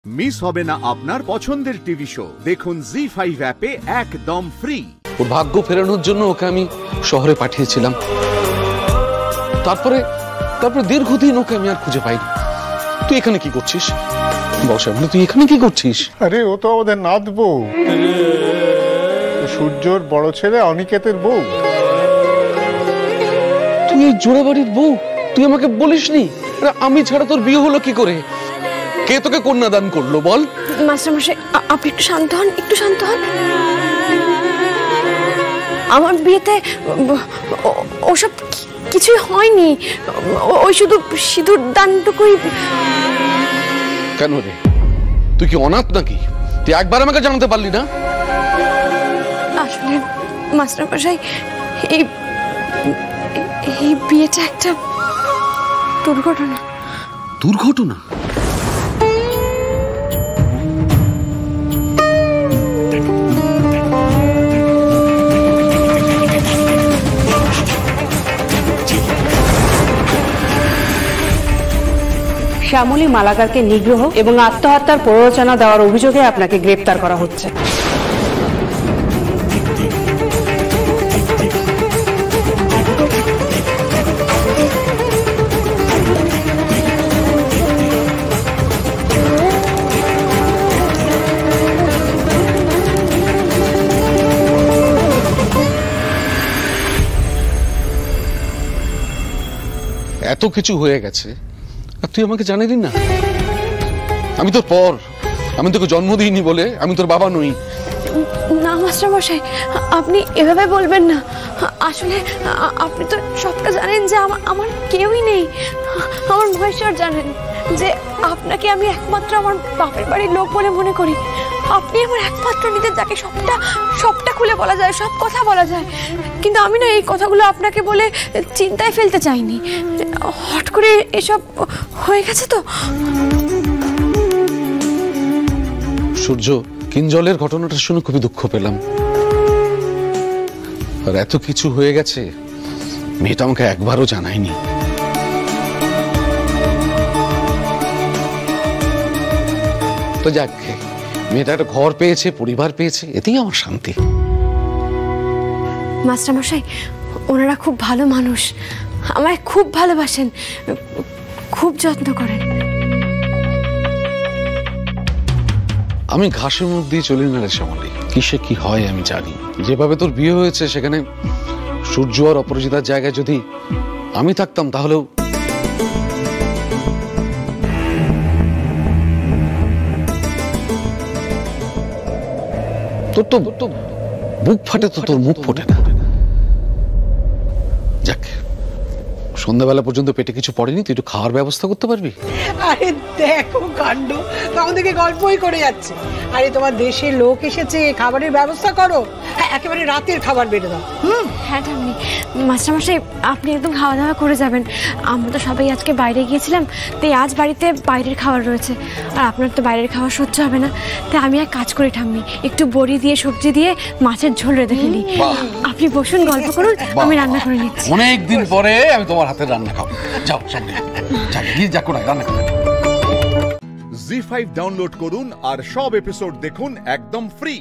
Miss হবে না আপনার পছন্দের টিভি শো। দেখুন জি5 অ্যাপে একদম ফ্রি। ওর ভাগ্য ফেরানোর জন্য ওকে আমি শহরে পাঠিয়েছিলাম। তারপরে দীর্ঘদিন ওকে আমি আর খুঁজে পাইনি। তুই এখানে কি করছিস? বসে তুই এখানে কি করছিস? আরে ও তো আমাদের নাথ বউ, সূর্যর বড় ছেলে অনিকেতের বউ। তুই এই জোড়াবাড়ির বউ? তুই আমাকে বলিসনি? আমি ছাড়া তোর বিয়ে হলো কি করে? কে তোকে কন্যাদান করলো বল? মাস্টারমশাই আপনি একটু শান্ত হন, একটু শান্ত হন। আমার বিয়েতে ওসব কিছুই হয়নি, ওই শুধু সিঁদুর দানটুকুই। কেন রে, তুই কি অনাথ নাকি? তুই একবার আমাকে জানাতে পারলি না? আসলে মাস্টারমশাই এই বিয়েটা একটা দুর্ঘটনা। দুর্ঘটনা? শ্যামলী মালাকারকে নিগ্রহ এবং আত্মহত্যার প্ররোচনা দেওয়ার অভিযোগে আপনাকে গ্রেপ্তার করা হচ্ছে। এত কিছু হয়ে গেছে আর তুই আমাকে জানালি না? আমি তোর পর, আমি তোকে জন্ম দিইনি বলে আমি তোর বাবা নই। না মাস্টারমশাই, আপনি এভাবে বলবেন না। আসলে আপনি তো সবটা জানেন যে আমার কেউই নেই। আমার মহেশ্বর জানেন যে আপনাকে আমি একমাত্র আমার বাপের বাড়ির লোক বলে মনে করি। আপনি আমার একমাত্র নিজের, যাকে সবটা খুলে বলা যায়, সব কথা বলা যায়। কিন্তু আমি না এই কথাগুলো আপনাকে বলে চিন্তায় ফেলতে চাইনি। হট করে এসব হয়ে গেছে তো। সূর্য, কিঞ্জলের ঘটনাটা শুনে খুবই দুঃখ পেলাম। আর এত কিছু হয়ে গেছে, মেয়েটা আমাকে একবারও জানায়নি। তো যাক, মেয়েটা একটা ঘর পেয়েছে, পরিবার পেয়েছে, এতেই আমার শান্তি। মাস্টারমশাই ওনারা খুব ভালো মানুষ, আমায় খুব ভালোবাসেন, খুব যত্ন করেন। আমি ঘাসের মুখ দিয়ে চলি না রে শ্যামলী, কিসে কি হয় আমি জানি। যেভাবে তোর বিয়ে হয়েছে সেখানে সূর্য আর অপরাজিতার জায়গায় যদি আমি থাকতাম তাহলেও তোর তো বুক ফাটে, তো তোর মুখ ফোটে না। যাক, সন্ধ্যাবেলা পর্যন্ত পেটে কিছু পড়েনি, তুই একটু খাওয়ার ব্যবস্থা করতে পারবি? আরে দেখো কাণ্ড, তখন থেকে গল্পই করে যাচ্ছে। আরে তোমার দেশের লোক এসেছে, খাবারের ব্যবস্থা করো। একেবারে রাতের খাবার বেড়ে দাও। হ্যাঁ ঠাম্মি, মাস্টারমশাই আপনি একদম খাওয়া দাওয়া করে যাবেন। আমরা তো সবাই আজকে বাইরে গিয়েছিলাম, তাই আজ বাড়িতে বাইরের খাবার রয়েছে। আর আপনার তো বাইরের খাওয়া সহ্য হবে না, তাই আমি এক কাজ করি ঠাম্মি, একটু বড়ি দিয়ে সবজি দিয়ে মাছের ঝোল রেঁধে ফেলি। আপনি বসুন, গল্প করুন, আমি রান্না করে নিচ্ছি। অনেকদিন পরে আমি তোমার হাতের রান্না খাবো। যাও সামনে যা করে রান্না করো। জি5 ডাউনলোড করুন আর সব এপিসোড দেখুন একদম ফ্রি।